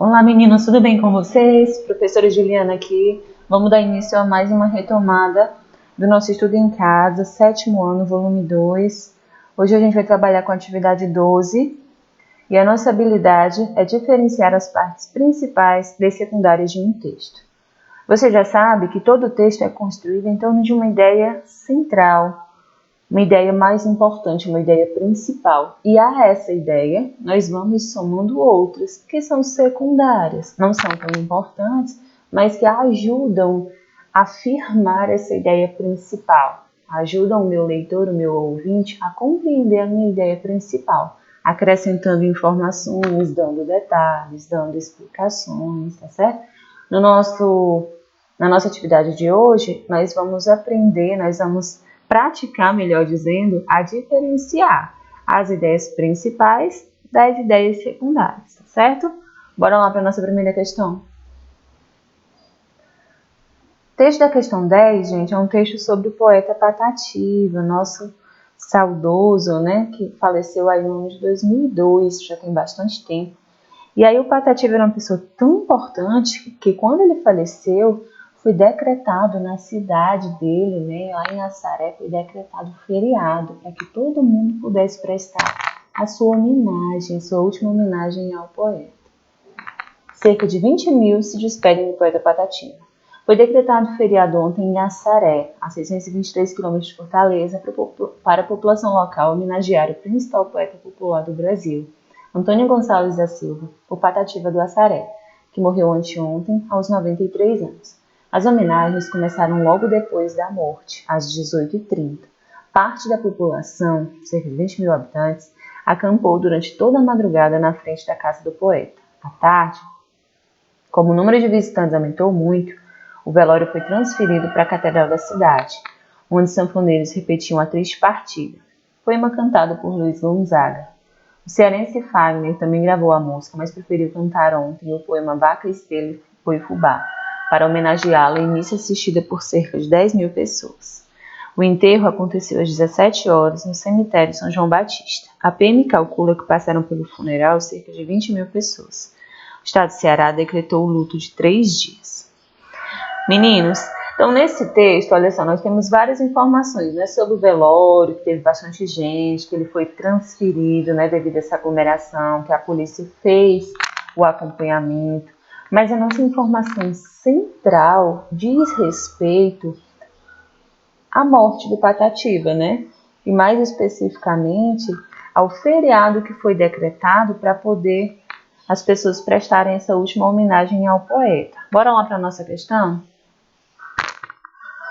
Olá meninos, tudo bem com vocês? Professora Juliana aqui. Vamos dar início a mais uma retomada do nosso estudo em casa, 7º ano, volume 2. Hoje a gente vai trabalhar com a atividade 12 e a nossa habilidade é diferenciar as partes principais e secundárias de um texto. Você já sabe que todo texto é construído em torno de uma ideia central, uma ideia mais importante, uma ideia principal. E a essa ideia, nós vamos somando outras, que são secundárias. Não são tão importantes, mas que ajudam a firmar essa ideia principal. Ajudam o meu leitor, o meu ouvinte, a compreender a minha ideia principal, acrescentando informações, dando detalhes, dando explicações, tá certo? Na nossa atividade de hoje, nós vamos aprender, nós vamos praticar, melhor dizendo, a diferenciar as ideias principais das ideias secundárias, tá certo? Bora lá para a nossa primeira questão. O texto da questão 10, gente, é um texto sobre o poeta Patativa, nosso saudoso, né, que faleceu aí no ano de 2002, já tem bastante tempo. E aí o Patativa era uma pessoa tão importante que quando ele faleceu, foi decretado na cidade dele, né, lá em Assaré, foi decretado feriado, para que todo mundo pudesse prestar a sua homenagem, a sua última homenagem ao poeta. Cerca de 20 mil se despedem do poeta Patativa. Foi decretado feriado ontem em Assaré, a 623 km de Fortaleza, para a população local homenagear o principal poeta popular do Brasil, Antônio Gonçalves da Silva, o Patativa do Assaré, que morreu anteontem aos 93 anos. As homenagens começaram logo depois da morte, às 18h30. Parte da população, cerca de 20 mil habitantes, acampou durante toda a madrugada na frente da casa do poeta. À tarde, como o número de visitantes aumentou muito, o velório foi transferido para a catedral da cidade, onde os sanfoneiros repetiam a triste partida. Poema cantado por Luiz Gonzaga. O cearense Fagner também gravou a música, mas preferiu cantar ontem o poema Vaca, Estrela e Boi Fubá, para homenageá-la em missa assistida por cerca de 10 mil pessoas. O enterro aconteceu às 17 horas no cemitério São João Batista. A PM calcula que passaram pelo funeral cerca de 20 mil pessoas. O estado do Ceará decretou o luto de 3 dias. Meninos, então nesse texto, olha só, nós temos várias informações, né, sobre o velório, que teve bastante gente, que ele foi transferido, né, devido a essa aglomeração, que a polícia fez o acompanhamento. Mas a nossa informação central diz respeito à morte do Patativa, né? E mais especificamente ao feriado que foi decretado para poder as pessoas prestarem essa última homenagem ao poeta. Bora lá para a nossa questão?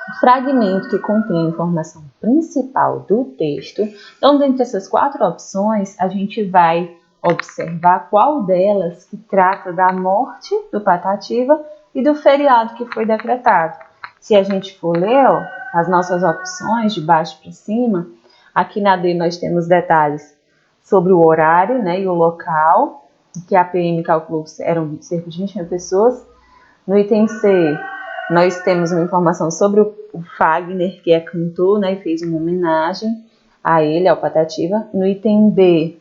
O fragmento que contém a informação principal do texto. Então, dentre essas 4 opções, a gente vai observar qual delas que trata da morte do Patativa e do feriado que foi decretado. Se a gente for ler as nossas opções de baixo para cima, aqui na D nós temos detalhes sobre o horário, né, e o local, que a PM calculou que eram cerca de 20 mil pessoas. No item C, nós temos uma informação sobre o Fagner, que é cantor, né, e fez uma homenagem a ele, ao Patativa. No item B,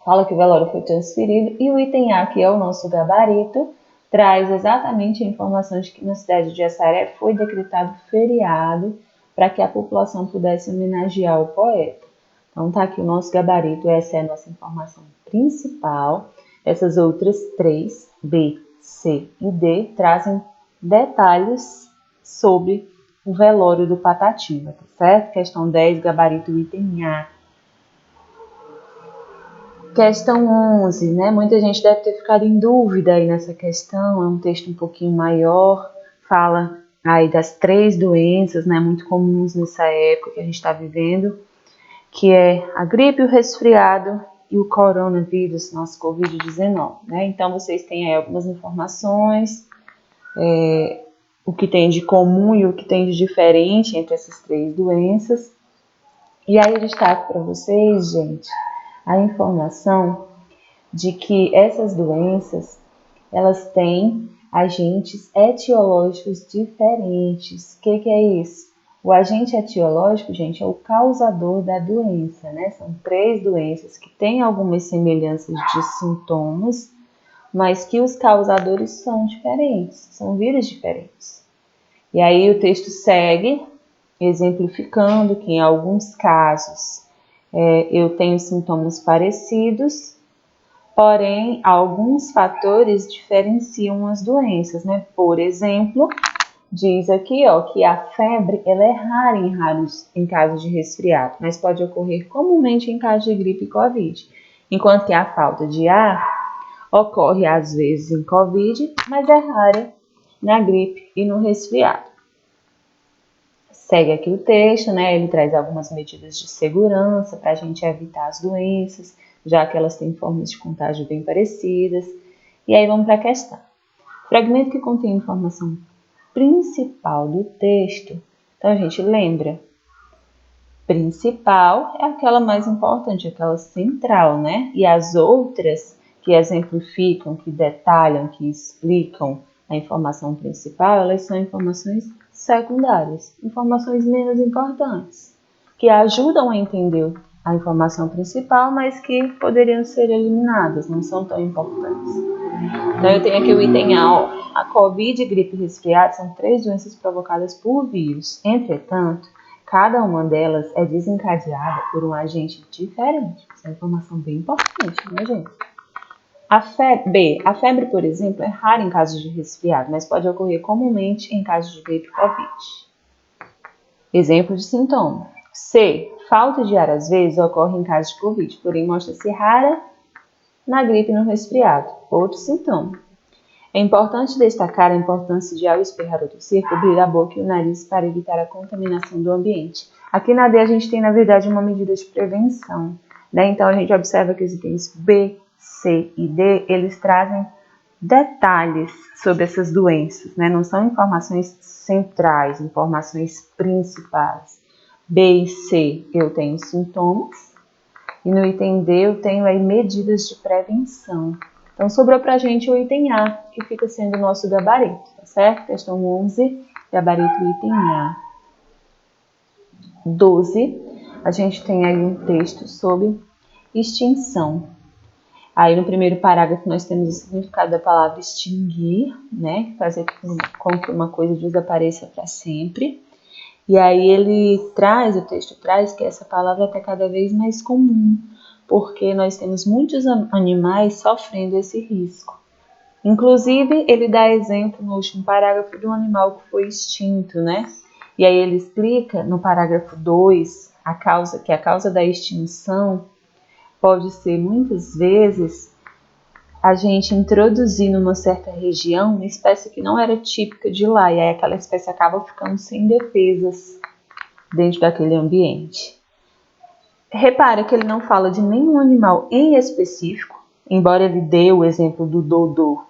fala que o velório foi transferido. E o item A, que é o nosso gabarito, traz exatamente a informação de que na cidade de Assaré foi decretado feriado para que a população pudesse homenagear o poeta. Então tá aqui o nosso gabarito, essa é a nossa informação principal. Essas outras 3, B, C e D, trazem detalhes sobre o velório do Patativa, tá certo? Questão 10, gabarito item A. Questão 11, né? Muita gente deve ter ficado em dúvida aí nessa questão, é um texto um pouquinho maior, fala aí das 3 doenças, né, muito comuns nessa época que a gente está vivendo, que é a gripe, o resfriado e o coronavírus, nosso Covid-19, né? Então, vocês têm aí algumas informações, o que tem de comum e o que tem de diferente entre essas 3 doenças. E aí eu destaco para vocês, gente, a informação de que essas doenças, elas têm agentes etiológicos diferentes. O que é isso? O agente etiológico, gente, é o causador da doença, né? São 3 doenças que têm algumas semelhanças de sintomas, mas que os causadores são diferentes, são vírus diferentes. E aí o texto segue exemplificando que em alguns casos eu tenho sintomas parecidos, porém alguns fatores diferenciam as doenças, né? Por exemplo, diz aqui, ó, que a febre ela é rara em casos de resfriado, mas pode ocorrer comumente em casos de gripe e Covid, enquanto que a falta de ar ocorre às vezes em Covid, mas é rara na gripe e no resfriado. Segue aqui o texto, né? Ele traz algumas medidas de segurança para a gente evitar as doenças, já que elas têm formas de contágio bem parecidas. E aí vamos para a questão. Fragmento que contém informação principal do texto. Então a gente lembra, principal é aquela mais importante, aquela central, né? E as outras que exemplificam, que detalham, que explicam a informação principal, elas são informações secundárias, informações menos importantes, que ajudam a entender a informação principal, mas que poderiam ser eliminadas, não são tão importantes. Então eu tenho aqui o item A, ó. A Covid, gripe e resfriado são 3 doenças provocadas por vírus. Entretanto, cada uma delas é desencadeada por um agente diferente. Essa é uma informação bem importante, né, gente? A febre, por exemplo, é rara em casos de resfriado, mas pode ocorrer comumente em casos de gripe e Covid. Exemplo de sintoma. C. Falta de ar às vezes ocorre em casos de Covid, porém mostra-se rara na gripe e no resfriado. Outro sintoma. É importante destacar a importância de, ao espirrar ou tossir, cobrir a boca e o nariz para evitar a contaminação do ambiente. Aqui na D a gente tem, na verdade, uma medida de prevenção, né? Então a gente observa que os itens B, C e D, eles trazem detalhes sobre essas doenças, né? Não são informações centrais, informações principais. B e C eu tenho sintomas e no item D eu tenho aí medidas de prevenção. Então sobrou pra gente o item A, que fica sendo o nosso gabarito, tá certo? Questão 11, gabarito item A. 12, a gente tem aí um texto sobre extinção. Aí no primeiro parágrafo nós temos o significado da palavra extinguir, né? Fazer com que uma coisa desapareça para sempre. E aí o texto traz que essa palavra está cada vez mais comum, porque nós temos muitos animais sofrendo esse risco. Inclusive, ele dá exemplo no último parágrafo de um animal que foi extinto, né? E aí ele explica no parágrafo 2 a causa da extinção pode ser, muitas vezes, a gente introduzir numa certa região uma espécie que não era típica de lá, e aí aquela espécie acaba ficando sem defesas dentro daquele ambiente. Repara que ele não fala de nenhum animal em específico, embora ele dê o exemplo do dodô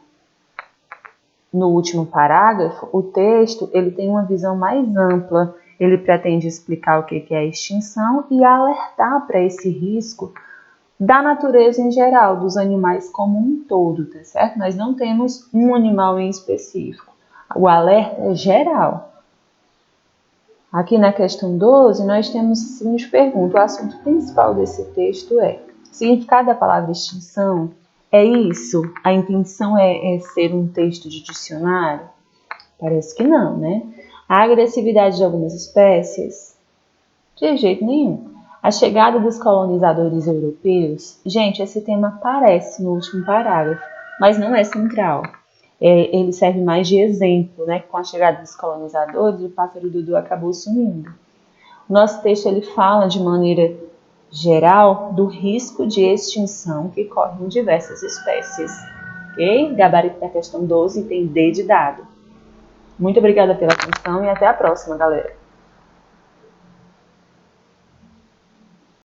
no último parágrafo. O texto ele tem uma visão mais ampla, ele pretende explicar o que é a extinção e alertar para esse risco da natureza em geral, dos animais como um todo, tá certo? Nós não temos um animal em específico. O alerta é geral. Aqui na questão 12, nós temos a seguinte pergunta. O assunto principal desse texto é: o significado da palavra extinção é isso? A intenção é ser um texto de dicionário? Parece que não, né? A agressividade de algumas espécies? De jeito nenhum. A chegada dos colonizadores europeus? Gente, esse tema aparece no último parágrafo, mas não é central. Ele serve mais de exemplo, né? Com a chegada dos colonizadores, o pássaro Dudu acabou sumindo. O nosso texto ele fala de maneira geral do risco de extinção que corre em diversas espécies. Ok? Gabarito da questão 12, item D de dado. Muito obrigada pela atenção e até a próxima, galera.